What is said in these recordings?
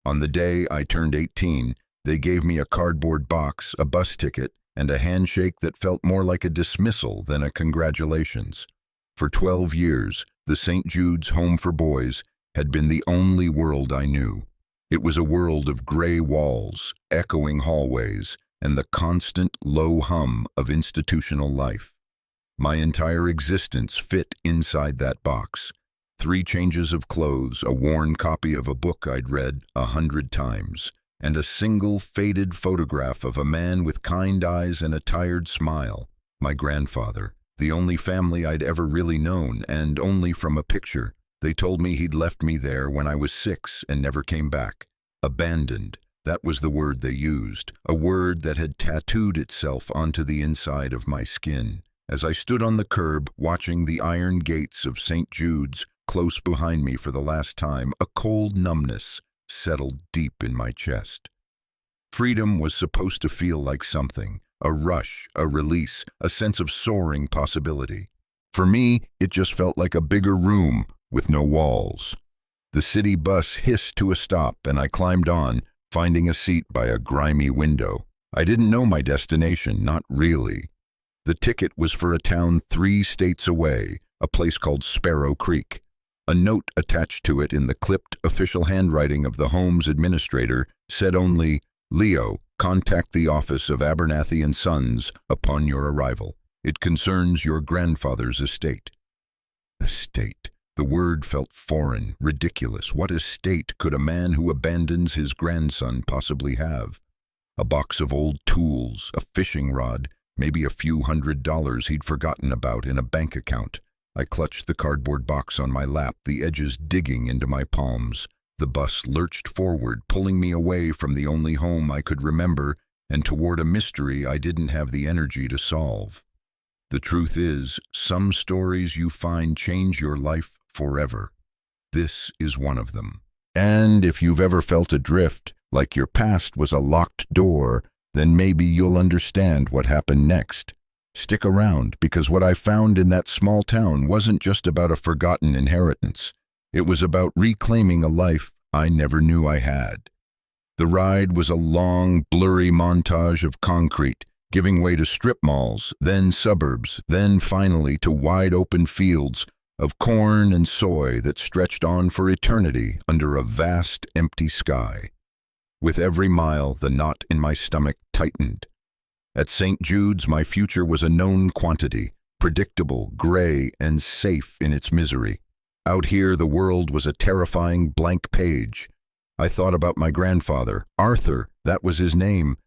On the day I turned 18, they gave me a cardboard box, a bus ticket, and a handshake that felt more like a dismissal than a congratulations. For 12 years, the St. Jude's Home for Boys had been the only world I knew. It was a world of gray walls, echoing hallways, and the constant low hum of institutional life. My entire existence fit inside that box. 3 changes of clothes, a worn copy of a book I'd read 100 times, and a single faded photograph of a man with kind eyes and a tired smile. My grandfather, the only family I'd ever really known, and only from a picture. They told me he'd left me there when I was 6 and never came back. Abandoned. That was the word they used, a word that had tattooed itself onto the inside of my skin. As I stood on the curb, watching the iron gates of St. Jude's close behind me for the last time, a cold numbness settled deep in my chest. Freedom was supposed to feel like something, a rush, a release, a sense of soaring possibility. For me, it just felt like a bigger room with no walls. The city bus hissed to a stop, and I climbed on, finding a seat by a grimy window. I didn't know my destination, not really. The ticket was for a town 3 states away, a place called Sparrow Creek. A note attached to it in the clipped official handwriting of the home's administrator said only, "Leo, contact the office of Abernathy and Sons upon your arrival. It concerns your grandfather's estate." Estate. The word felt foreign, ridiculous. What estate could a man who abandons his grandson possibly have? A box of old tools, a fishing rod, maybe a few $100s he'd forgotten about in a bank account. I clutched the cardboard box on my lap, the edges digging into my palms. The bus lurched forward, pulling me away from the only home I could remember and toward a mystery I didn't have the energy to solve. The truth is, some stories you find change your life forever. This is one of them. And if you've ever felt adrift, like your past was a locked door, then maybe you'll understand what happened next. Stick around, because what I found in that small town wasn't just about a forgotten inheritance. It was about reclaiming a life I never knew I had. The ride was a long, blurry montage of concrete, giving way to strip malls, then suburbs, then finally to wide-open fields of corn and soy that stretched on for eternity under a vast, empty sky. With every mile, the knot in my stomach tightened. At St. Jude's, my future was a known quantity, predictable, gray, and safe in its misery. Out here, the world was a terrifying blank page. I thought about my grandfather, Arthur, that was his name.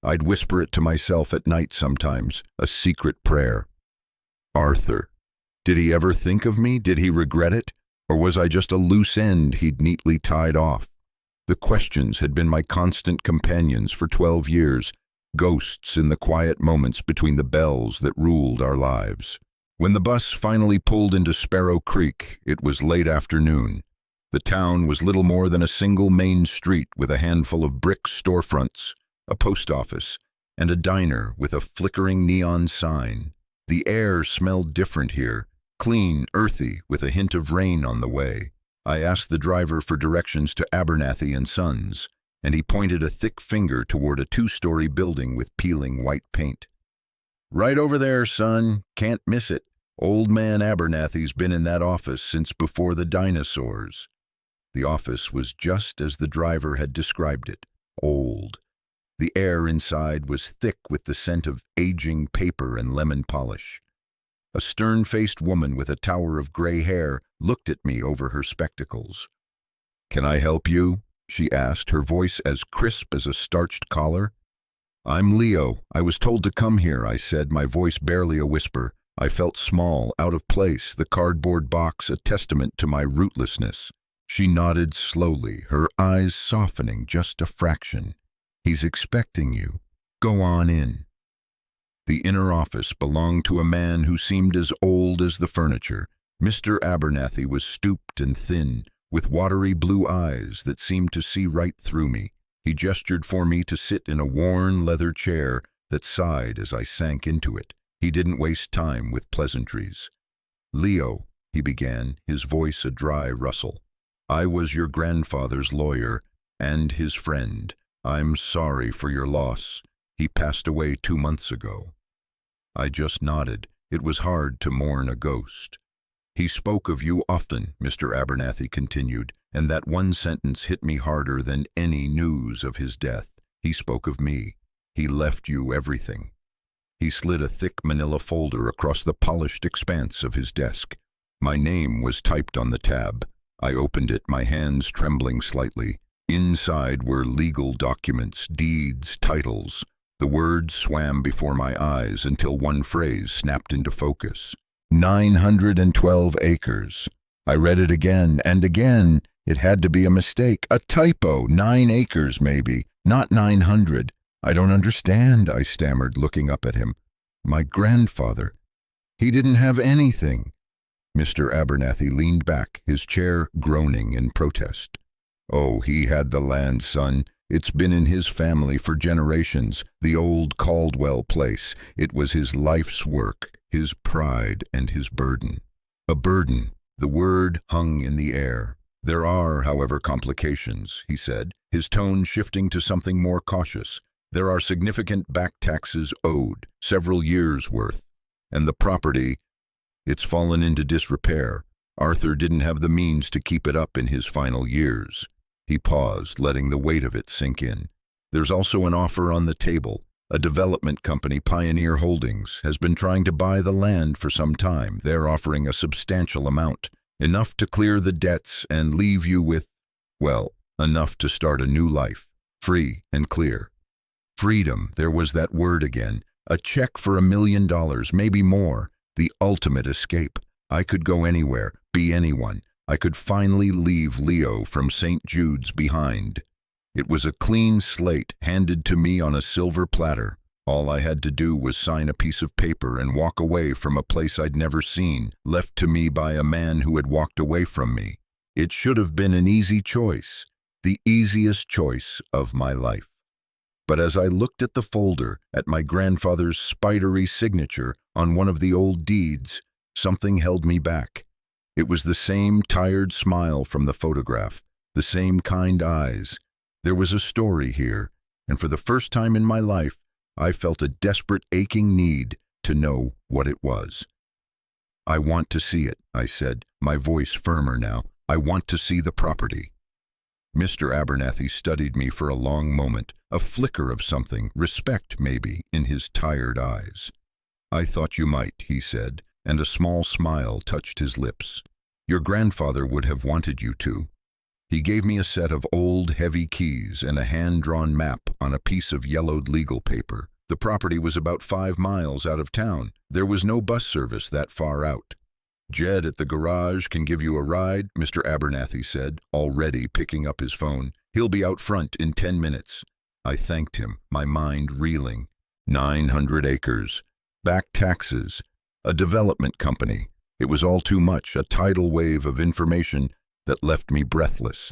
I'd whisper it to myself at night sometimes, a secret prayer. Arthur. Did he ever think of me? Did he regret it? Or was I just a loose end he'd neatly tied off? The questions had been my constant companions for 12 years, ghosts in the quiet moments between the bells that ruled our lives. When the bus finally pulled into Sparrow Creek, it was late afternoon. The town was little more than a single main street with a handful of brick storefronts, a post office, and a diner with a flickering neon sign. The air smelled different here, clean, earthy, with a hint of rain on the way. I asked the driver for directions to Abernathy and Sons, and he pointed a thick finger toward a 2-story building with peeling white paint. "Right over there, son. Can't miss it. Old man Abernathy's been in that office since before the dinosaurs." The office was just as the driver had described it, old. The air inside was thick with the scent of aging paper and lemon polish. A stern-faced woman with a tower of gray hair looked at me over her spectacles. "Can I help you?" she asked, her voice as crisp as a starched collar. "I'm Leo. I was told to come here," I said, my voice barely a whisper. I felt small, out of place, the cardboard box a testament to my rootlessness. She nodded slowly, her eyes softening just a fraction. "He's expecting you. Go on in." The inner office belonged to a man who seemed as old as the furniture. Mr. Abernathy was stooped and thin, with watery blue eyes that seemed to see right through me. He gestured for me to sit in a worn leather chair that sighed as I sank into it. He didn't waste time with pleasantries. "Leo," he began, his voice a dry rustle. "I was your grandfather's lawyer. And his friend. I'm sorry for your loss. He passed away 2 months ago. I just nodded. It was hard to mourn a ghost. He spoke of you often, Mr. Abernathy continued, and that one sentence hit me harder than any news of his death. He spoke of me. He left you everything. He slid a thick manila folder across the polished expanse of his desk. My name was typed on the tab. I opened it, my hands trembling slightly. Inside were legal documents, deeds, titles. The words swam before my eyes until one phrase snapped into focus. 912 acres. I read it again and again. It had to be a mistake, a typo. 9 acres, maybe, not 900. I don't understand, I stammered, looking up at him. My grandfather. He didn't have anything. Mr. Abernathy leaned back, his chair groaning in protest. Oh, he had the land, son. It's been in his family for generations, the old Caldwell place. It was his life's work, his pride and his burden. A burden. The word hung in the air. There are, however, complications, he said, his tone shifting to something more cautious. There are significant back taxes owed, several years' worth. And the property, it's fallen into disrepair. Arthur didn't have the means to keep it up in his final years. He paused, letting the weight of it sink in. There's also an offer on the table. A development company, Pioneer Holdings, has been trying to buy the land for some time. They're offering a substantial amount, enough to clear the debts and leave you with, well, enough to start a new life, free and clear. Freedom, there was that word again. A check for $1 million, maybe more. The ultimate escape. I could go anywhere, be anyone. I could finally leave Leo from St. Jude's behind. It was a clean slate handed to me on a silver platter. All I had to do was sign a piece of paper and walk away from a place I'd never seen, left to me by a man who had walked away from me. It should have been an easy choice, the easiest choice of my life. But as I looked at the folder, at my grandfather's spidery signature on one of the old deeds, something held me back. It was the same tired smile from the photograph, the same kind eyes. There was a story here, and for the first time in my life, I felt a desperate, aching need to know what it was. I want to see it, I said, my voice firmer now. I want to see the property. Mr. Abernathy studied me for a long moment, a flicker of something, respect maybe, in his tired eyes. I thought you might, he said, and a small smile touched his lips. Your grandfather would have wanted you to. He gave me a set of old, heavy keys and a hand-drawn map on a piece of yellowed legal paper. The property was about 5 miles out of town. There was no bus service that far out. Jed at the garage can give you a ride, Mr. Abernathy said, already picking up his phone. He'll be out front in 10 minutes. I thanked him, my mind reeling. 900 acres. Back taxes. A development company. It was all too much, a tidal wave of information that left me breathless.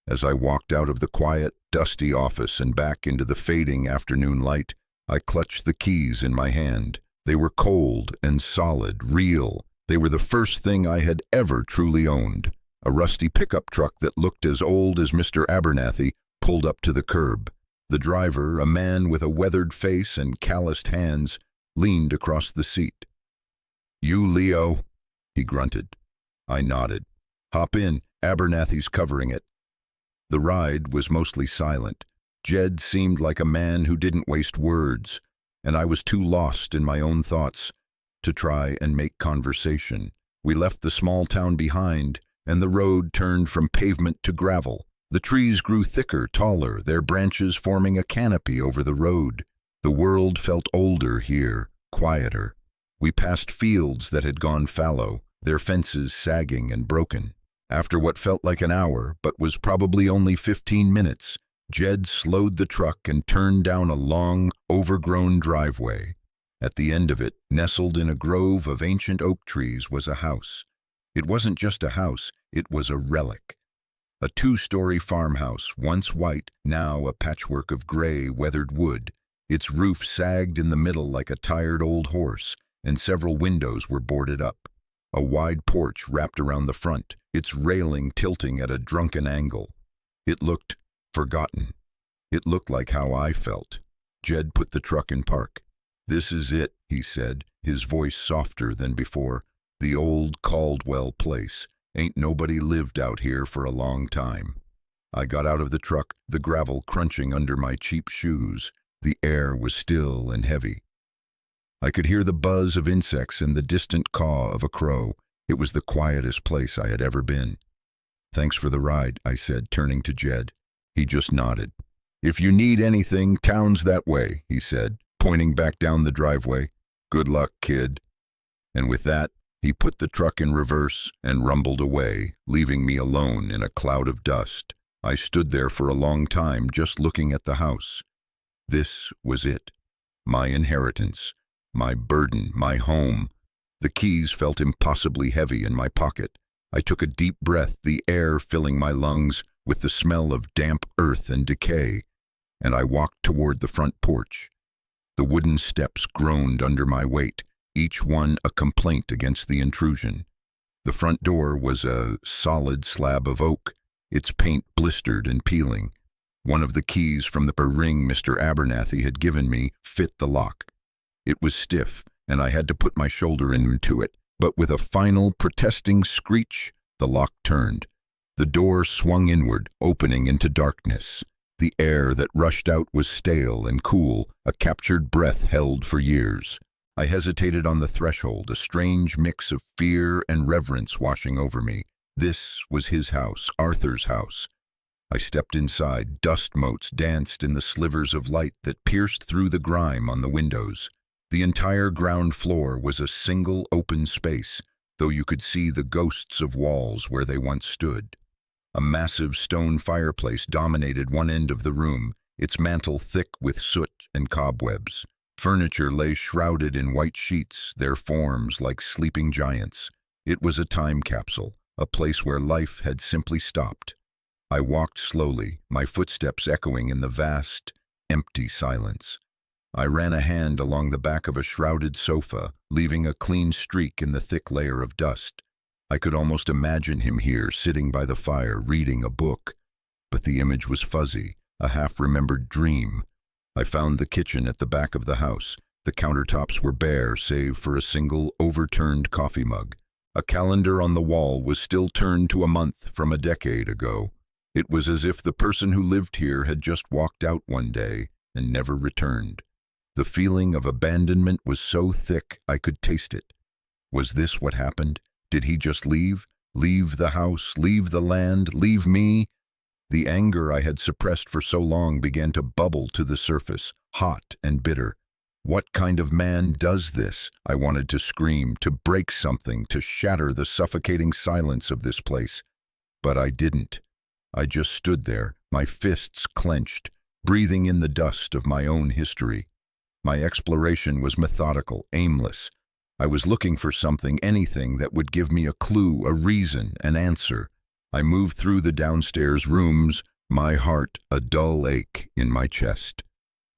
As I walked out of the quiet, dusty office and back into the fading afternoon light, I clutched the keys in my hand. They were cold and solid, real. They were the first thing I had ever truly owned. A rusty pickup truck that looked as old as Mr. Abernathy pulled up to the curb. The driver, a man with a weathered face and calloused hands, leaned across the seat. You, Leo? He grunted. I nodded. Hop in, Abernathy's covering it. The ride was mostly silent. Jed seemed like a man who didn't waste words, and I was too lost in my own thoughts to try and make conversation. We left the small town behind, and the road turned from pavement to gravel. The trees grew thicker, taller, their branches forming a canopy over the road. The world felt older here, quieter. We passed fields that had gone fallow, their fences sagging and broken. After what felt like an hour, but was probably only 15 minutes, Jed slowed the truck and turned down a long, overgrown driveway. At the end of it, nestled in a grove of ancient oak trees, was a house. It wasn't just a house, it was a relic. A 2-story farmhouse, once white, now a patchwork of gray, weathered wood. Its roof sagged in the middle like a tired old horse, and several windows were boarded up. A wide porch wrapped around the front, its railing tilting at a drunken angle. It looked forgotten. It looked like how I felt. Jed put the truck in park. "This is it," he said, his voice softer than before. "The old Caldwell place. Ain't nobody lived out here for a long time." I got out of the truck, the gravel crunching under my cheap shoes. The air was still and heavy. I could hear the buzz of insects and the distant caw of a crow. It was the quietest place I had ever been. "Thanks for the ride," I said, turning to Jed. He just nodded. "If you need anything, town's that way," he said, pointing back down the driveway. "Good luck, kid." And with that, he put the truck in reverse and rumbled away, leaving me alone in a cloud of dust. I stood there for a long time, just looking at the house. This was it. My inheritance. My burden. My home. The keys felt impossibly heavy in my pocket. I took a deep breath, the air filling my lungs with the smell of damp earth and decay, and I walked toward the front porch. The wooden steps groaned under my weight, each one a complaint against the intrusion. The front door was a solid slab of oak, its paint blistered and peeling. One of the keys from the ring Mr. Abernathy had given me fit the lock. It was stiff, and I had to put my shoulder into it, but with a final protesting screech, the lock turned. The door swung inward, opening into darkness. The air that rushed out was stale and cool, a captured breath held for years. I hesitated on the threshold, a strange mix of fear and reverence washing over me. This was his house, Arthur's house. I stepped inside. Dust motes danced in the slivers of light that pierced through the grime on the windows. The entire ground floor was a single open space, though you could see the ghosts of walls where they once stood. A massive stone fireplace dominated one end of the room, its mantel thick with soot and cobwebs. Furniture lay shrouded in white sheets, their forms like sleeping giants. It was a time capsule, a place where life had simply stopped. I walked slowly, my footsteps echoing in the vast, empty silence. I ran a hand along the back of a shrouded sofa, leaving a clean streak in the thick layer of dust. I could almost imagine him here, sitting by the fire, reading a book. But the image was fuzzy, a half-remembered dream. I found the kitchen at the back of the house. The countertops were bare, save for a single overturned coffee mug. A calendar on the wall was still turned to a month from a decade ago. It was as if the person who lived here had just walked out one day and never returned. The feeling of abandonment was so thick I could taste it. Was this what happened? Did he just leave? Leave the house, leave the land, leave me? The anger I had suppressed for so long began to bubble to the surface, hot and bitter. What kind of man does this? I wanted to scream, to break something, to shatter the suffocating silence of this place. But I didn't. I just stood there, my fists clenched, breathing in the dust of my own history. My exploration was methodical, aimless. I was looking for something, anything that would give me a clue, a reason, an answer. I moved through the downstairs rooms, my heart a dull ache in my chest.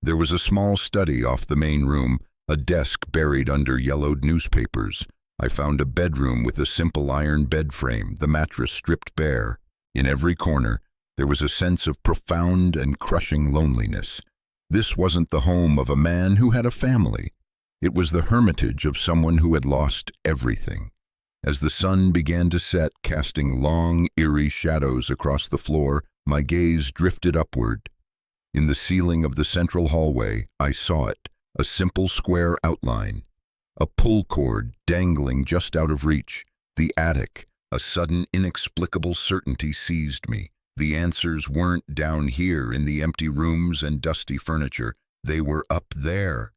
There was a small study off the main room, a desk buried under yellowed newspapers. I found a bedroom with a simple iron bed frame, the mattress stripped bare. In every corner, there was a sense of profound and crushing loneliness. This wasn't the home of a man who had a family. It was the hermitage of someone who had lost everything. As the sun began to set, casting long, eerie shadows across the floor, my gaze drifted upward. In the ceiling of the central hallway, I saw it, a simple square outline. A pull cord dangling just out of reach. The attic. A sudden, inexplicable certainty seized me. The answers weren't down here in the empty rooms and dusty furniture. They were up there.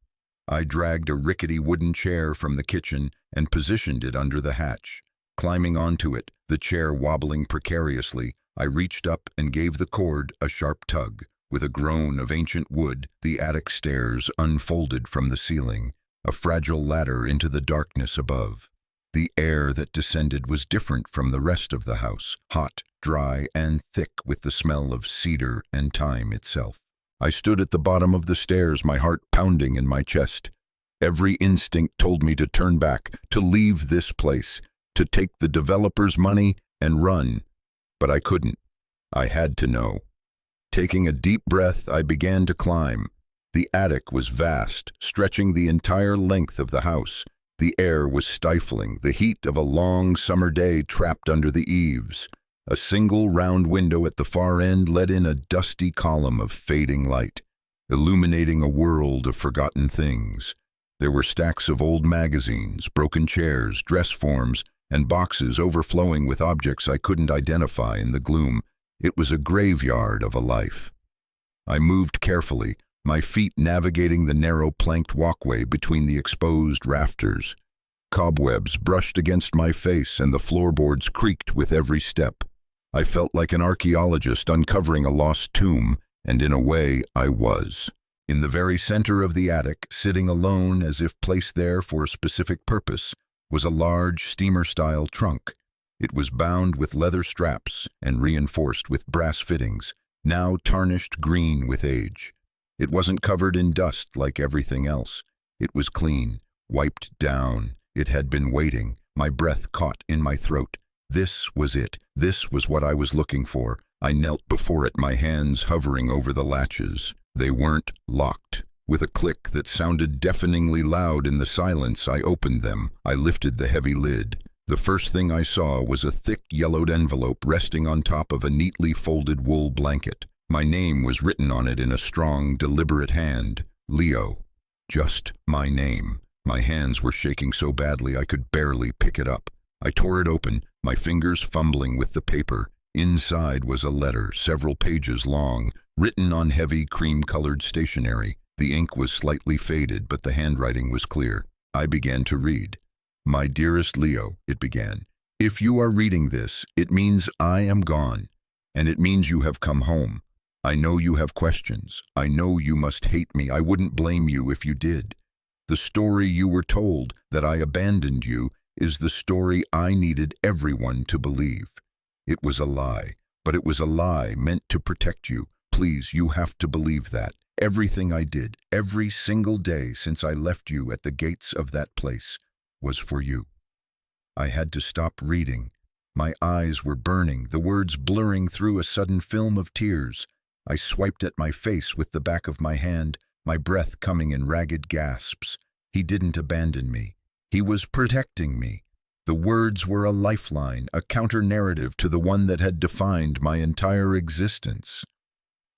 I dragged a rickety wooden chair from the kitchen and positioned it under the hatch. Climbing onto it, the chair wobbling precariously, I reached up and gave the cord a sharp tug. With a groan of ancient wood, the attic stairs unfolded from the ceiling, a fragile ladder into the darkness above. The air that descended was different from the rest of the house, hot, dry, and thick with the smell of cedar and time itself. I stood at the bottom of the stairs, my heart pounding in my chest. Every instinct told me to turn back, to leave this place, to take the developer's money and run. But I couldn't. I had to know. Taking a deep breath, I began to climb. The attic was vast, stretching the entire length of the house. The air was stifling, the heat of a long summer day trapped under the eaves. A single round window at the far end let in a dusty column of fading light, illuminating a world of forgotten things. There were stacks of old magazines, broken chairs, dress forms, and boxes overflowing with objects I couldn't identify in the gloom. It was a graveyard of a life. I moved carefully, my feet navigating the narrow planked walkway between the exposed rafters. Cobwebs brushed against my face and the floorboards creaked with every step. I felt like an archaeologist uncovering a lost tomb, and in a way I was. In the very center of the attic, sitting alone as if placed there for a specific purpose, was a large steamer-style trunk. It was bound with leather straps and reinforced with brass fittings, now tarnished green with age. It wasn't covered in dust like everything else. It was clean, wiped down. It had been waiting, my breath caught in my throat. This was it. This was what I was looking for. I knelt before it, my hands hovering over the latches. They weren't locked. With a click that sounded deafeningly loud in the silence, I opened them. I lifted the heavy lid. The first thing I saw was a thick yellowed envelope resting on top of a neatly folded wool blanket. My name was written on it in a strong, deliberate hand. Leo. Just my name. My hands were shaking so badly I could barely pick it up. I tore it open, my fingers fumbling with the paper. Inside was a letter, several pages long, written on heavy cream-colored stationery. The ink was slightly faded, but the handwriting was clear. I began to read. "My dearest Leo," it began, "if you are reading this, it means I am gone, and it means you have come home. I know you have questions. I know you must hate me. I wouldn't blame you if you did. The story you were told, that I abandoned you, is the story I needed everyone to believe. It was a lie, but it was a lie meant to protect you. Please, you have to believe that. Everything I did, every single day since I left you at the gates of that place, was for you." I had to stop reading. My eyes were burning, the words blurring through a sudden film of tears. I swiped at my face with the back of my hand, my breath coming in ragged gasps. He didn't abandon me. He was protecting me. The words were a lifeline, a counter-narrative to the one that had defined my entire existence.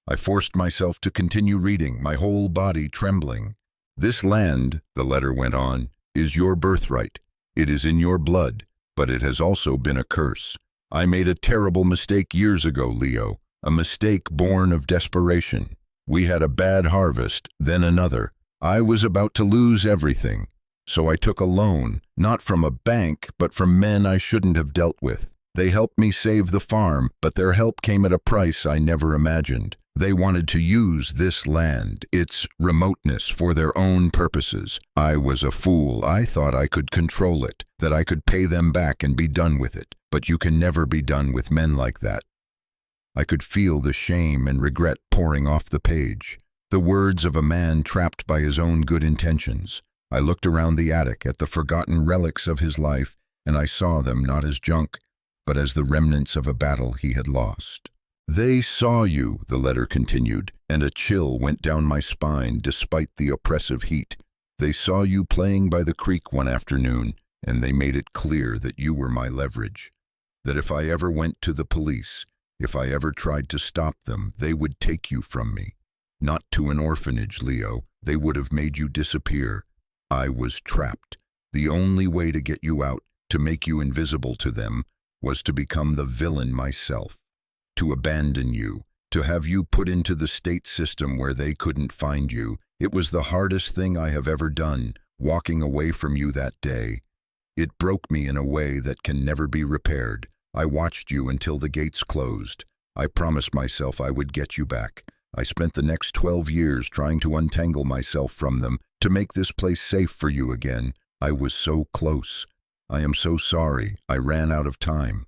I forced myself to continue reading, my whole body trembling. "This land," the letter went on, "is your birthright. It is in your blood, but it has also been a curse. I made a terrible mistake years ago, Leo, a mistake born of desperation. We had a bad harvest, then another. I was about to lose everything. So I took a loan, not from a bank, but from men I shouldn't have dealt with. They helped me save the farm, but their help came at a price I never imagined. They wanted to use this land, its remoteness, for their own purposes. I was a fool. I thought I could control it, that I could pay them back and be done with it. But you can never be done with men like that." I could feel the shame and regret pouring off the page, the words of a man trapped by his own good intentions. I looked around the attic at the forgotten relics of his life, and I saw them not as junk, but as the remnants of a battle he had lost. "They saw you," the letter continued, and a chill went down my spine despite the oppressive heat. "They saw you playing by the creek one afternoon, and they made it clear that you were my leverage. That if I ever went to the police, if I ever tried to stop them, they would take you from me. Not to an orphanage, Leo. They would have made you disappear. I was trapped. The only way to get you out, to make you invisible to them, was to become the villain myself. To abandon you, to have you put into the state system where they couldn't find you. It was the hardest thing I have ever done, walking away from you that day. It broke me in a way that can never be repaired. I watched you until the gates closed. I promised myself I would get you back. I spent the next 12 years trying to untangle myself from them, to make this place safe for you again. I was so close. I am so sorry. I ran out of time."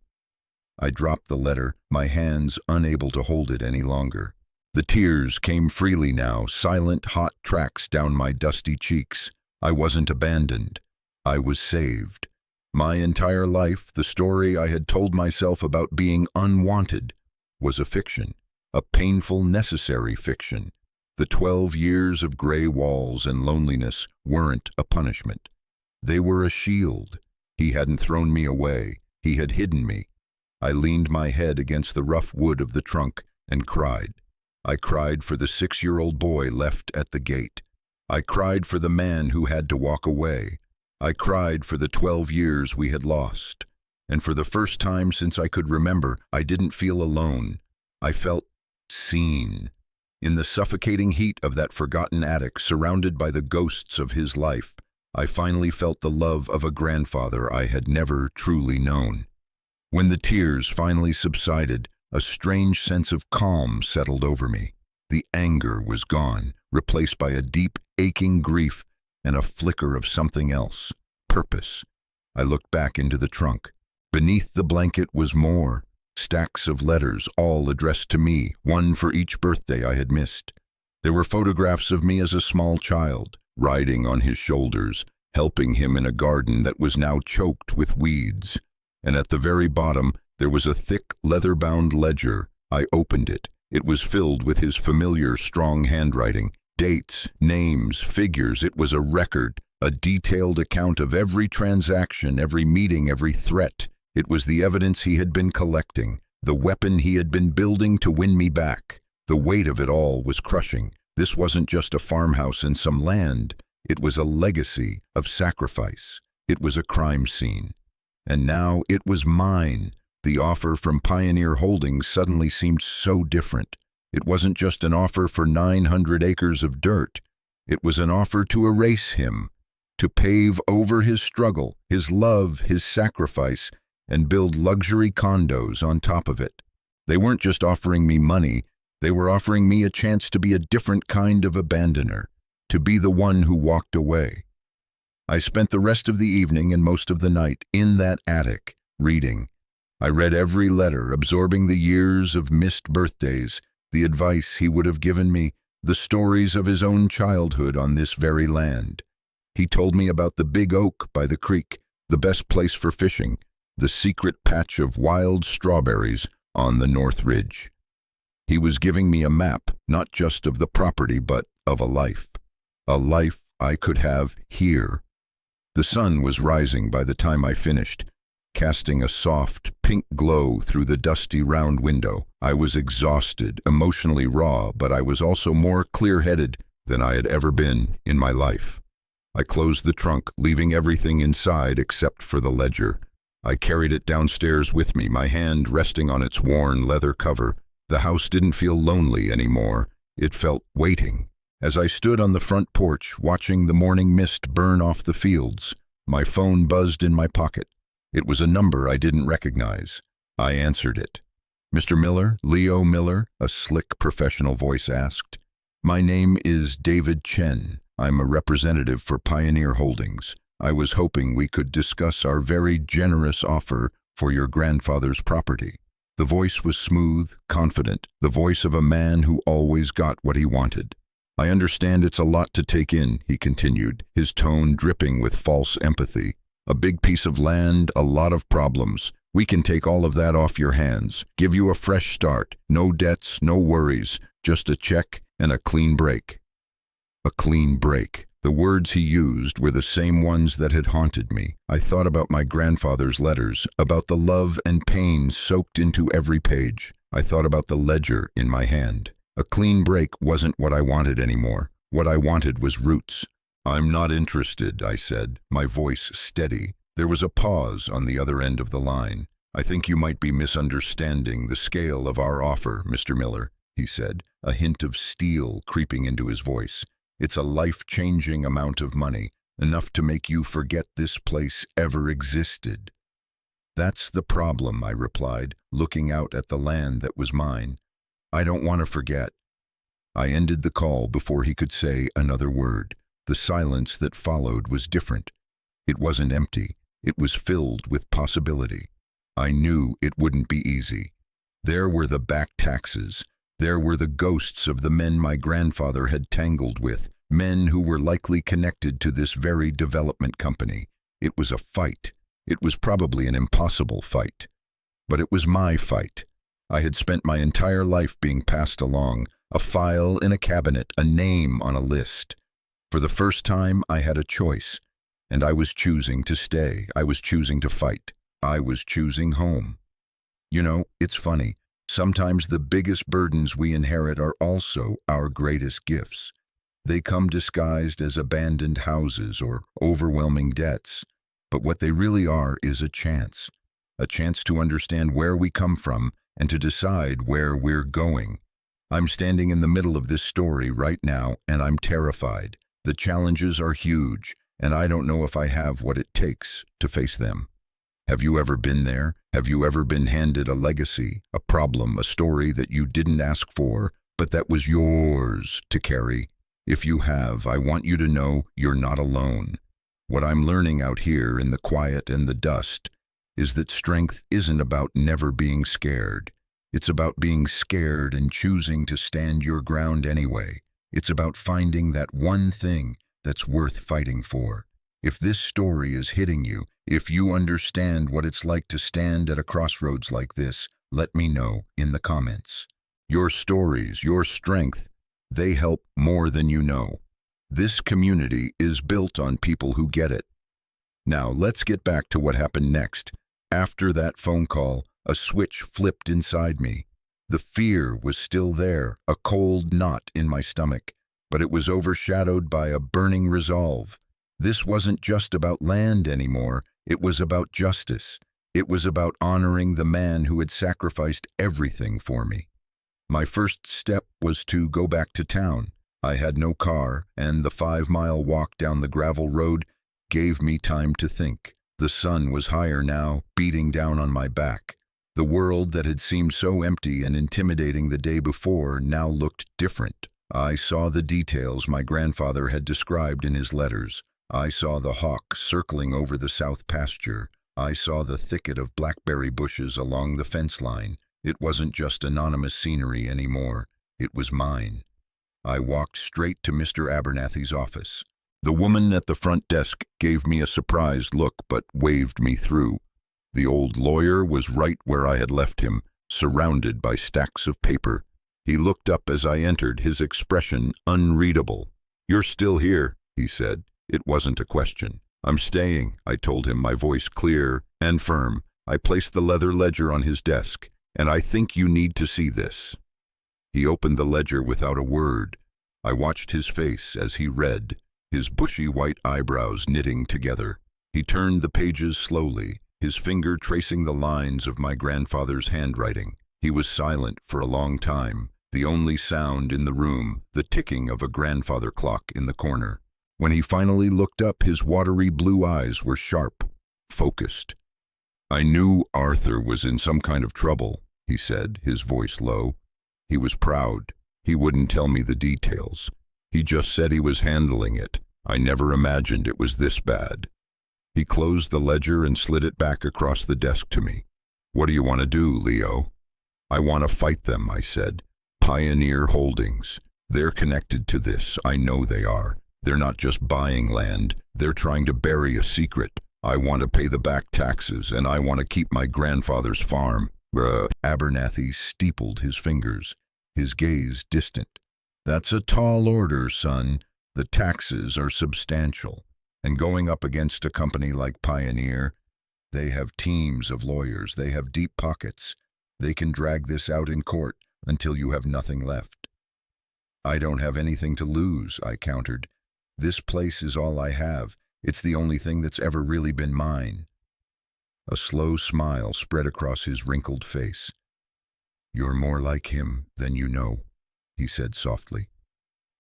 I dropped the letter, my hands unable to hold it any longer. The tears came freely now, silent, hot tracks down my dusty cheeks. I wasn't abandoned. I was saved. My entire life, the story I had told myself about being unwanted, was a fiction. a painful, necessary fiction. The 12 years of gray walls and loneliness weren't a punishment. They were a shield. He hadn't thrown me away. He had hidden me. I leaned my head against the rough wood of the trunk and cried. I cried for the 6-year-old boy left at the gate. I cried for the man who had to walk away. I cried for the 12 years we had lost. And for the first time since I could remember, I didn't feel alone. I felt seen. In the suffocating heat of that forgotten attic, surrounded by the ghosts of his life, I finally felt the love of a grandfather I had never truly known. When the tears finally subsided, a strange sense of calm settled over me. The anger was gone, replaced by a deep, aching grief and a flicker of something else, purpose. I looked back into the trunk. Beneath the blanket was more, stacks of letters, all addressed to me, one for each birthday I had missed. There were photographs of me as a small child, riding on his shoulders, helping him in a garden that was now choked with weeds. And at the very bottom, there was a thick, leather-bound ledger. I opened it. It was filled with his familiar, strong handwriting. Dates, names, figures. It was a record, a detailed account of every transaction, every meeting, every threat. It was the evidence he had been collecting, the weapon he had been building to win me back. The weight of it all was crushing. This wasn't just a farmhouse and some land. It was a legacy of sacrifice. It was a crime scene. And now it was mine. The offer from Pioneer Holdings suddenly seemed so different. It wasn't just an offer for 900 acres of dirt. It was an offer to erase him, to pave over his struggle, his love, his sacrifice, and build luxury condos on top of it. They weren't just offering me money, they were offering me a chance to be a different kind of abandoner, to be the one who walked away. I spent the rest of the evening and most of the night in that attic, reading. I read every letter, absorbing the years of missed birthdays, the advice he would have given me, the stories of his own childhood on this very land. He told me about the big oak by the creek, the best place for fishing, the secret patch of wild strawberries on the North Ridge. He was giving me a map, not just of the property, but of a life I could have here. The sun was rising by the time I finished, casting a soft, pink glow through the dusty round window. I was exhausted, emotionally raw, but I was also more clear-headed than I had ever been in my life. I closed the trunk, leaving everything inside except for the ledger. I carried it downstairs with me, my hand resting on its worn leather cover. The house didn't feel lonely anymore. It felt waiting. As I stood on the front porch, watching the morning mist burn off the fields, my phone buzzed in my pocket. It was a number I didn't recognize. I answered it. "Mr. Miller, Leo Miller?" a slick professional voice asked. "My name is David Chen. I'm a representative for Pioneer Holdings. I was hoping we could discuss our very generous offer for your grandfather's property." The voice was smooth, confident, the voice of a man who always got what he wanted. "I understand it's a lot to take in," he continued, his tone dripping with false empathy. "A big piece of land, a lot of problems. We can take all of that off your hands, give you a fresh start, no debts, no worries, just a check and a clean break." A clean break. The words he used were the same ones that had haunted me. I thought about my grandfather's letters, about the love and pain soaked into every page. I thought about the ledger in my hand. A clean break wasn't what I wanted anymore. What I wanted was roots. "I'm not interested," I said, my voice steady. There was a pause on the other end of the line. "I think you might be misunderstanding the scale of our offer, Mr. Miller," he said, a hint of steel creeping into his voice. "It's a life-changing amount of money, enough to make you forget this place ever existed." "That's the problem," I replied, looking out at the land that was mine. "I don't want to forget." I ended the call before he could say another word. The silence that followed was different. It wasn't empty. It was filled with possibility. I knew it wouldn't be easy. There were the back taxes. There were the ghosts of the men my grandfather had tangled with, men who were likely connected to this very development company. It was a fight. It was probably an impossible fight. But it was my fight. I had spent my entire life being passed along, a file in a cabinet, a name on a list. For the first time, I had a choice, and I was choosing to stay. I was choosing to fight. I was choosing home. You know, it's funny. Sometimes the biggest burdens we inherit are also our greatest gifts. They come disguised as abandoned houses or overwhelming debts. But what they really are is a chance to understand where we come from and to decide where we're going. I'm standing in the middle of this story right now, and I'm terrified. The challenges are huge, and I don't know if I have what it takes to face them. Have you ever been there? Have you ever been handed a legacy, a problem, a story that you didn't ask for, but that was yours to carry? If you have, I want you to know you're not alone. What I'm learning out here in the quiet and the dust is that strength isn't about never being scared. It's about being scared and choosing to stand your ground anyway. It's about finding that one thing that's worth fighting for. If this story is hitting you, if you understand what it's like to stand at a crossroads like this, let me know in the comments. Your stories, your strength, they help more than you know. This community is built on people who get it. Now, let's get back to what happened next. After that phone call, a switch flipped inside me. The fear was still there, a cold knot in my stomach, but it was overshadowed by a burning resolve. This wasn't just about land anymore, it was about justice. It was about honoring the man who had sacrificed everything for me. My first step was to go back to town. I had no car, and the 5-mile walk down the gravel road gave me time to think. The sun was higher now, beating down on my back. The world that had seemed so empty and intimidating the day before now looked different. I saw the details my grandfather had described in his letters. I saw the hawk circling over the south pasture. I saw the thicket of blackberry bushes along the fence line. It wasn't just anonymous scenery anymore. It was mine. I walked straight to Mr. Abernathy's office. The woman at the front desk gave me a surprised look but waved me through. The old lawyer was right where I had left him, surrounded by stacks of paper. He looked up as I entered, his expression unreadable. "You're still here," he said. It wasn't a question. "I'm staying," I told him, my voice clear and firm. I placed the leather ledger on his desk. "And I think you need to see this." He opened the ledger without a word. I watched his face as he read, his bushy white eyebrows knitting together. He turned the pages slowly, his finger tracing the lines of my grandfather's handwriting. He was silent for a long time, the only sound in the room, the ticking of a grandfather clock in the corner. When he finally looked up, his watery blue eyes were sharp, focused. "I knew Arthur was in some kind of trouble," he said, his voice low. He was proud. He wouldn't tell me the details. He just said he was handling it. I never imagined it was this bad. He closed the ledger and slid it back across the desk to me. "What do you want to do, Leo?" "I want to fight them," I said. "Pioneer Holdings. They're connected to this. I know they are. They're not just buying land. They're trying to bury a secret. I want to pay the back taxes, and I want to keep my grandfather's farm." Abernathy steepled his fingers, his gaze distant. "That's a tall order, son. The taxes are substantial. And going up against a company like Pioneer, they have teams of lawyers. They have deep pockets. They can drag this out in court until you have nothing left." "I don't have anything to lose," I countered. "This place is all I have. It's the only thing that's ever really been mine." A slow smile spread across his wrinkled face. "You're more like him than you know," he said softly.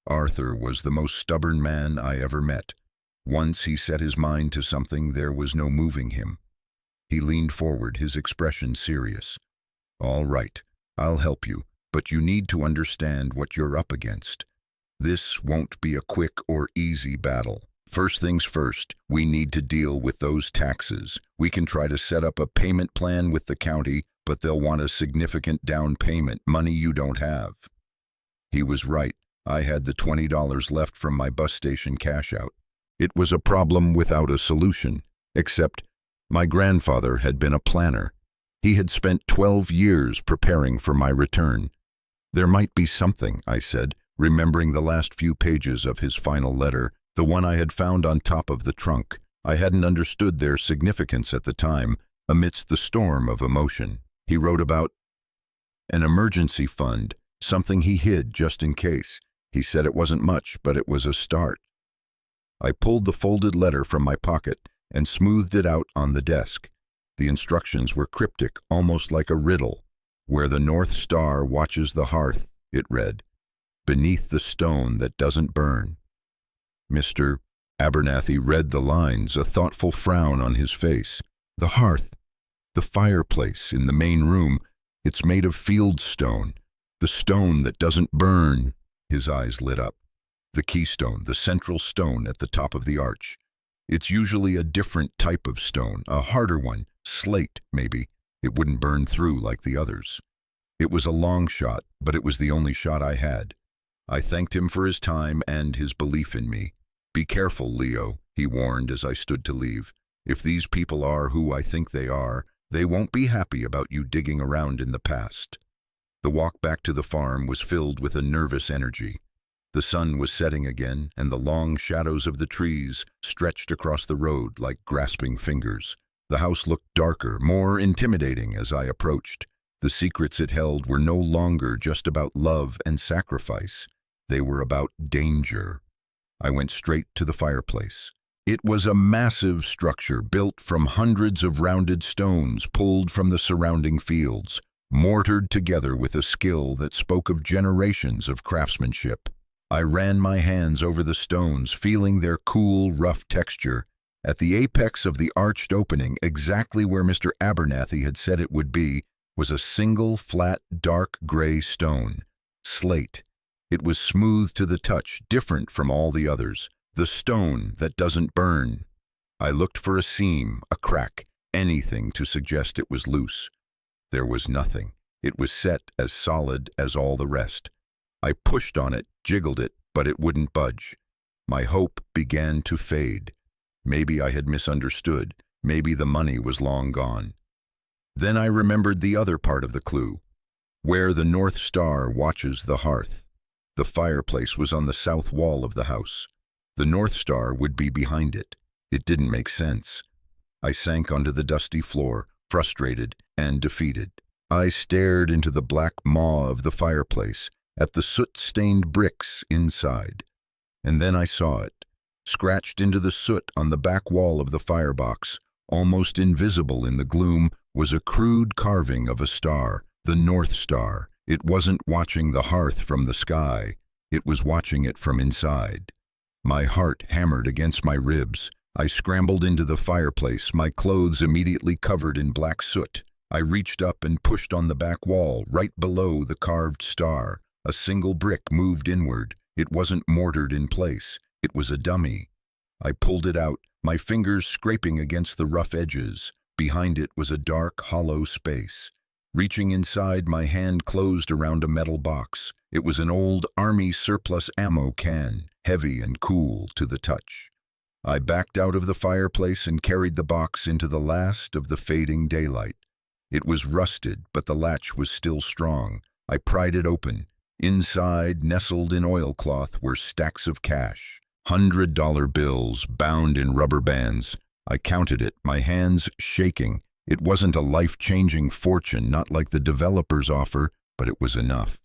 "Arthur was the most stubborn man I ever met. Once he set his mind to something, there was no moving him." He leaned forward, his expression serious. "All right, I'll help you, but you need to understand what you're up against. This won't be a quick or easy battle. First things first, we need to deal with those taxes. We can try to set up a payment plan with the county, but they'll want a significant down payment, money you don't have." He was right. I had the $20 left from my bus station cash out. It was a problem without a solution, except my grandfather had been a planner. He had spent 12 years preparing for my return. There might be something, I said, remembering the last few pages of his final letter, the one I had found on top of the trunk. I hadn't understood their significance at the time, amidst the storm of emotion. He wrote about an emergency fund, something he hid just in case. He said it wasn't much, but it was a start. I pulled the folded letter from my pocket and smoothed it out on the desk. The instructions were cryptic, almost like a riddle. "Where the North Star watches the hearth," it read, "beneath the stone that doesn't burn." Mr. Abernathy read the lines, a thoughtful frown on his face. "The hearth, the fireplace in the main room, it's made of field stone. The stone that doesn't burn." His eyes lit up. "The keystone, the central stone at the top of the arch. It's usually a different type of stone, a harder one, slate maybe. It wouldn't burn through like the others." It was a long shot, but it was the only shot I had. I thanked him for his time and his belief in me. "Be careful, Leo," he warned as I stood to leave. "If these people are who I think they are, they won't be happy about you digging around in the past." The walk back to the farm was filled with a nervous energy. The sun was setting again, and the long shadows of the trees stretched across the road like grasping fingers. The house looked darker, more intimidating as I approached. The secrets it held were no longer just about love and sacrifice. They were about danger. I went straight to the fireplace. It was a massive structure built from hundreds of rounded stones pulled from the surrounding fields, mortared together with a skill that spoke of generations of craftsmanship. I ran my hands over the stones, feeling their cool, rough texture. At the apex of the arched opening, exactly where Mr. Abernathy had said it would be, was a single, flat, dark gray stone. Slate. It was smooth to the touch, different from all the others. The stone that doesn't burn. I looked for a seam, a crack, anything to suggest it was loose. There was nothing. It was set as solid as all the rest. I pushed on it, jiggled it, but it wouldn't budge. My hope began to fade. Maybe I had misunderstood. Maybe the money was long gone. Then I remembered the other part of the clue. Where the North Star watches the hearth. The fireplace was on the south wall of the house. The North Star would be behind it. It didn't make sense. I sank onto the dusty floor, frustrated and defeated. I stared into the black maw of the fireplace, at the soot-stained bricks inside. And then I saw it. Scratched into the soot on the back wall of the firebox, almost invisible in the gloom, was a crude carving of a star, the North Star. It wasn't watching the hearth from the sky. It was watching it from inside. My heart hammered against my ribs. I scrambled into the fireplace, my clothes immediately covered in black soot. I reached up and pushed on the back wall, right below the carved star. A single brick moved inward. It wasn't mortared in place. It was a dummy. I pulled it out, my fingers scraping against the rough edges. Behind it was a dark, hollow space. Reaching inside, my hand closed around a metal box. It was an old Army surplus ammo can, heavy and cool to the touch. I backed out of the fireplace and carried the box into the last of the fading daylight. It was rusted, but the latch was still strong. I pried it open. Inside, nestled in oilcloth, were stacks of cash. $100 bills bound in rubber bands. I counted it, my hands shaking. It wasn't a life-changing fortune, not like the developer's offer, but it was enough.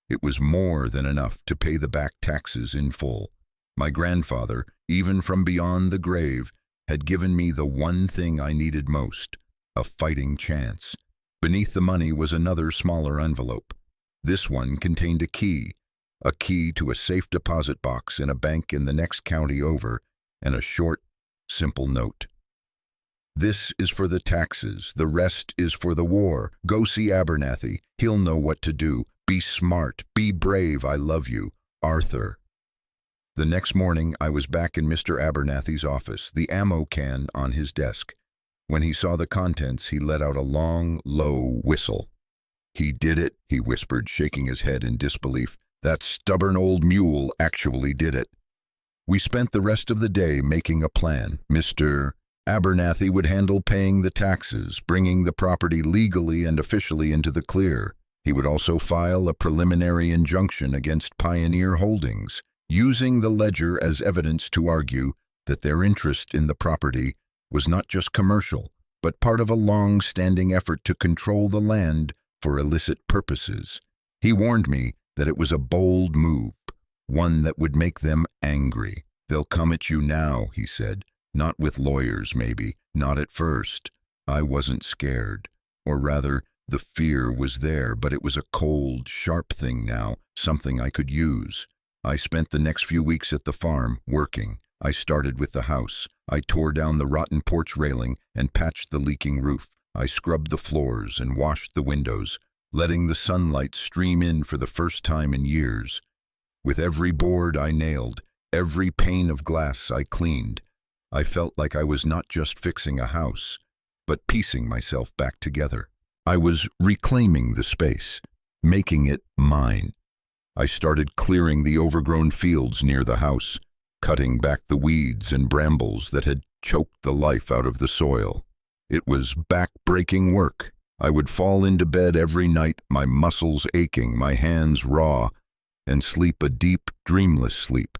It was more than enough to pay the back taxes in full. My grandfather, even from beyond the grave, had given me the one thing I needed most, a fighting chance. Beneath the money was another smaller envelope. This one contained a key to a safe deposit box in a bank in the next county over, and a short, simple note. "This is for the taxes. The rest is for the war. Go see Abernathy. He'll know what to do. Be smart. Be brave. I love you. Arthur." The next morning, I was back in Mr. Abernathy's office, the ammo can on his desk. When he saw the contents, he let out a long, low whistle. "He did it," he whispered, shaking his head in disbelief. "That stubborn old mule actually did it." We spent the rest of the day making a plan. Mr. Abernathy would handle paying the taxes, bringing the property legally and officially into the clear. He would also file a preliminary injunction against Pioneer Holdings, using the ledger as evidence to argue that their interest in the property was not just commercial, but part of a long-standing effort to control the land for illicit purposes. He warned me that it was a bold move, one that would make them angry. "They'll come at you now," he said. "Not with lawyers, maybe. Not at first." I wasn't scared. Or rather, the fear was there, but it was a cold, sharp thing now, something I could use. I spent the next few weeks at the farm, working. I started with the house. I tore down the rotten porch railing and patched the leaking roof. I scrubbed the floors and washed the windows, letting the sunlight stream in for the first time in years. With every board I nailed, every pane of glass I cleaned, I felt like I was not just fixing a house, but piecing myself back together. I was reclaiming the space, making it mine. I started clearing the overgrown fields near the house, cutting back the weeds and brambles that had choked the life out of the soil. It was back-breaking work. I would fall into bed every night, my muscles aching, my hands raw, and sleep a deep, dreamless sleep.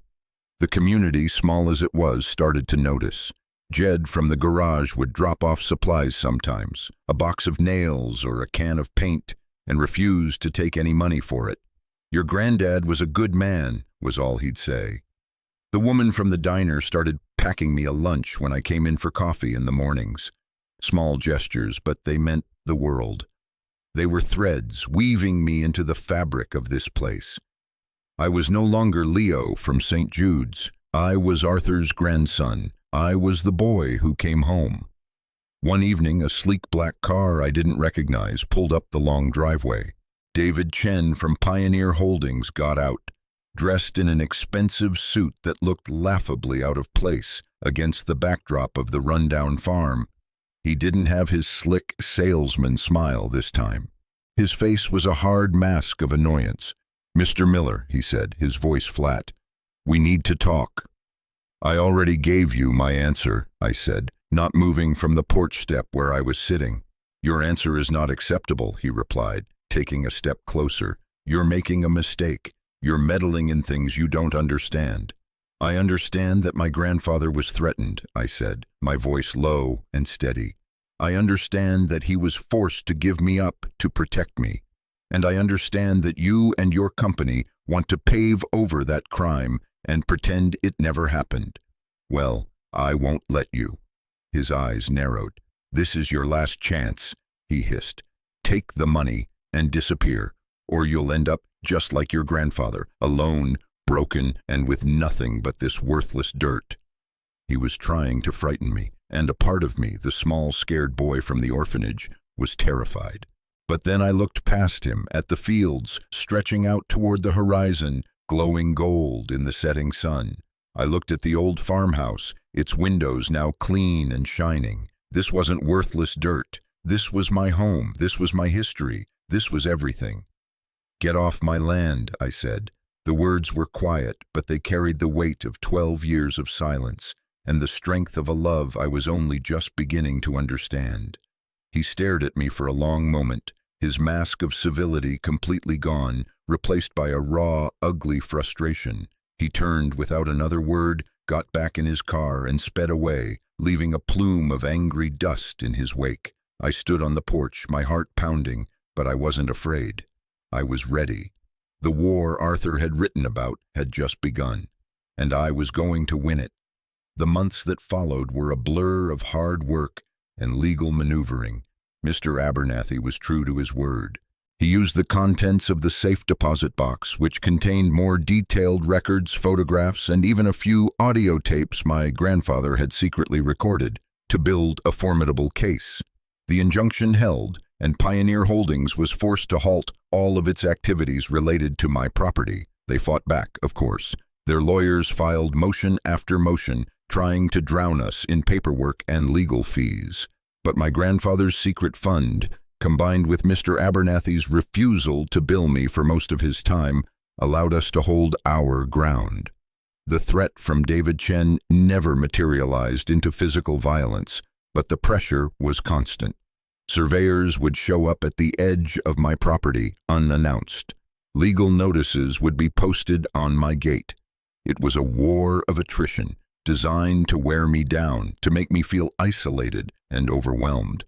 The community, small as it was, started to notice. Jed from the garage would drop off supplies sometimes, a box of nails or a can of paint, and refuse to take any money for it. "Your granddad was a good man," was all he'd say. The woman from the diner started packing me a lunch when I came in for coffee in the mornings. Small gestures, but they meant the world. They were threads weaving me into the fabric of this place. I was no longer Leo from St. Jude's. I was Arthur's grandson. I was the boy who came home. One evening, a sleek black car I didn't recognize pulled up the long driveway. David Chen from Pioneer Holdings got out, dressed in an expensive suit that looked laughably out of place against the backdrop of the rundown farm. He didn't have his slick salesman smile this time. His face was a hard mask of annoyance. "Mr. Miller," he said, his voice flat, "we need to talk." "I already gave you my answer," I said, not moving from the porch step where I was sitting. "Your answer is not acceptable," he replied, taking a step closer. "You're making a mistake. You're meddling in things you don't understand." "I understand that my grandfather was threatened," I said, my voice low and steady. "I understand that he was forced to give me up to protect me. And I understand that you and your company want to pave over that crime and pretend it never happened. Well, I won't let you." His eyes narrowed. "This is your last chance," he hissed. "Take the money and disappear, or you'll end up just like your grandfather, alone, broken, and with nothing but this worthless dirt." He was trying to frighten me, and a part of me, the small, scared boy from the orphanage, was terrified. But then I looked past him at the fields stretching out toward the horizon, glowing gold in the setting sun. I looked at the old farmhouse, its windows now clean and shining. This wasn't worthless dirt. This was my home. This was my history. This was everything. "Get off my land," I said. The words were quiet, but they carried the weight of 12 years of silence and the strength of a love I was only just beginning to understand. He stared at me for a long moment, his mask of civility completely gone, replaced by a raw, ugly frustration. He turned without another word, got back in his car, and sped away, leaving a plume of angry dust in his wake. I stood on the porch, my heart pounding, but I wasn't afraid. I was ready. The war Arthur had written about had just begun, and I was going to win it. The months that followed were a blur of hard work and legal maneuvering. Mr. Abernathy was true to his word. He used the contents of the safe deposit box, which contained more detailed records, photographs, and even a few audio tapes my grandfather had secretly recorded, to build a formidable case. The injunction held, and Pioneer Holdings was forced to halt all of its activities related to my property. They fought back, of course. Their lawyers filed motion after motion, trying to drown us in paperwork and legal fees. But my grandfather's secret fund, combined with Mr. Abernathy's refusal to bill me for most of his time, allowed us to hold our ground. The threat from David Chen never materialized into physical violence, but the pressure was constant. Surveyors would show up at the edge of my property unannounced. Legal notices would be posted on my gate. It was a war of attrition, designed to wear me down, to make me feel isolated and overwhelmed.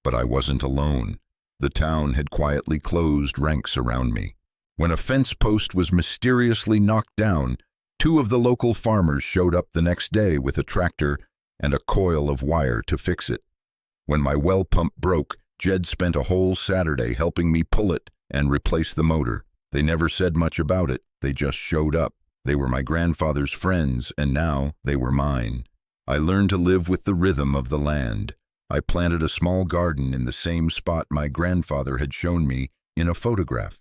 But I wasn't alone. The town had quietly closed ranks around me. When a fence post was mysteriously knocked down, 2 of the local farmers showed up the next day with a tractor and a coil of wire to fix it. When my well pump broke, Jed spent a whole Saturday helping me pull it and replace the motor. They never said much about it, they just showed up. They were my grandfather's friends, and now they were mine. I learned to live with the rhythm of the land. I planted a small garden in the same spot my grandfather had shown me in a photograph.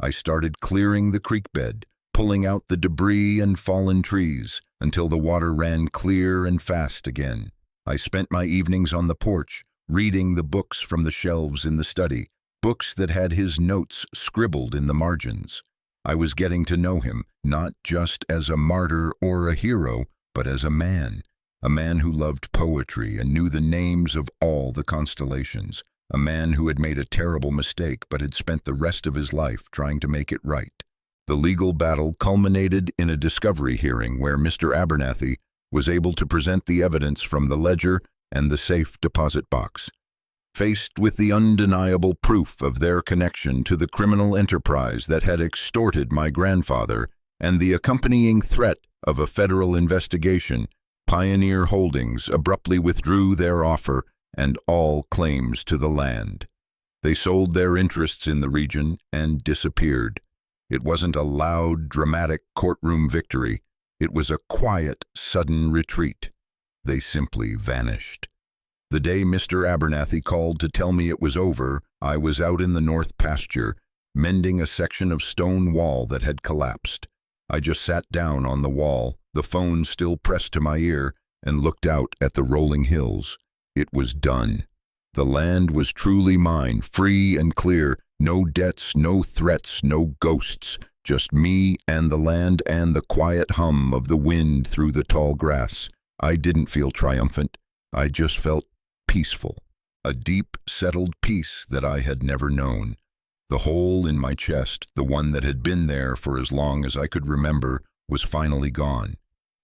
I started clearing the creek bed, pulling out the debris and fallen trees until the water ran clear and fast again. I spent my evenings on the porch, reading the books from the shelves in the study, books that had his notes scribbled in the margins. I was getting to know him, not just as a martyr or a hero, but as a man who loved poetry and knew the names of all the constellations, a man who had made a terrible mistake but had spent the rest of his life trying to make it right. The legal battle culminated in a discovery hearing where Mr. Abernathy was able to present the evidence from the ledger and the safe deposit box. Faced with the undeniable proof of their connection to the criminal enterprise that had extorted my grandfather and the accompanying threat of a federal investigation, Pioneer Holdings abruptly withdrew their offer and all claims to the land. They sold their interests in the region and disappeared. It wasn't a loud, dramatic courtroom victory. It was a quiet, sudden retreat. They simply vanished. The day Mr. Abernathy called to tell me it was over, I was out in the north pasture, mending a section of stone wall that had collapsed. I just sat down on the wall, the phone still pressed to my ear, and looked out at the rolling hills. It was done. The land was truly mine, free and clear, no debts, no threats, no ghosts, just me and the land and the quiet hum of the wind through the tall grass. I didn't feel triumphant. I just felt peaceful, a deep, settled peace that I had never known. The hole in my chest, the one that had been there for as long as I could remember, was finally gone.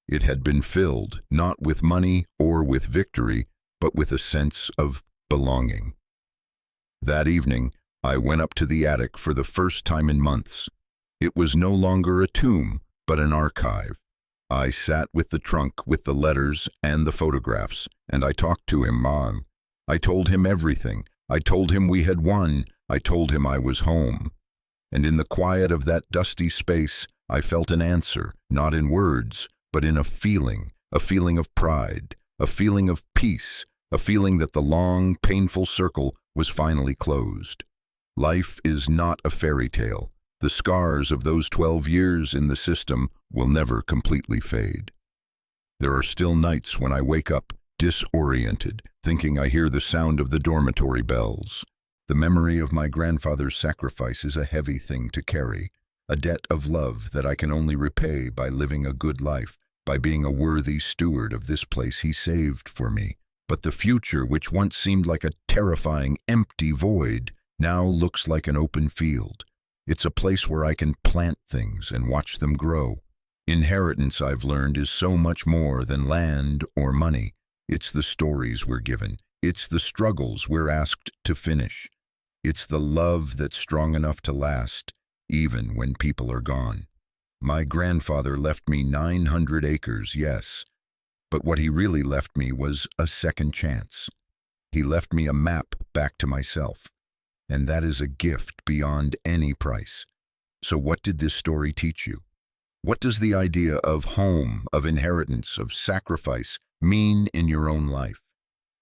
It had been filled, not with money or with victory, but with a sense of belonging. That evening, I went up to the attic for the first time in months. It was no longer a tomb, but an archive. I sat with the trunk with the letters and the photographs, and I talked to him, Mom. I told him everything. I told him we had won. I told him I was home. And in the quiet of that dusty space, I felt an answer, not in words, but in a feeling of pride, a feeling of peace, a feeling that the long, painful circle was finally closed. Life is not a fairy tale. The scars of those 12 years in the system will never completely fade. There are still nights when I wake up disoriented, thinking I hear the sound of the dormitory bells. The memory of my grandfather's sacrifice is a heavy thing to carry, a debt of love that I can only repay by living a good life, by being a worthy steward of this place he saved for me. But the future, which once seemed like a terrifying, empty void, now looks like an open field. It's a place where I can plant things and watch them grow. Inheritance, I've learned, is so much more than land or money. It's the stories we're given. It's the struggles we're asked to finish. It's the love that's strong enough to last, even when people are gone. My grandfather left me 900 acres, yes, but what he really left me was a second chance. He left me a map back to myself. And that is a gift beyond any price. So what did this story teach you? What does the idea of home, of inheritance, of sacrifice mean in your own life?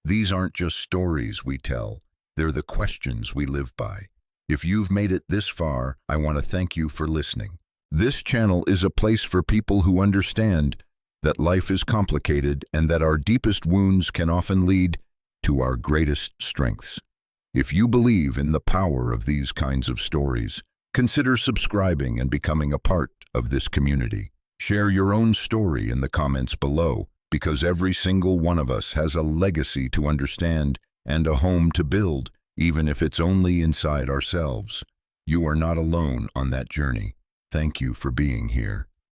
These aren't just stories we tell, they're the questions we live by. If you've made it this far, I want to thank you for listening. This channel is a place for people who understand that life is complicated and that our deepest wounds can often lead to our greatest strengths. If you believe in the power of these kinds of stories, consider subscribing and becoming a part of this community. Share your own story in the comments below, because every single one of us has a legacy to understand and a home to build, even if it's only inside ourselves. You are not alone on that journey. Thank you for being here.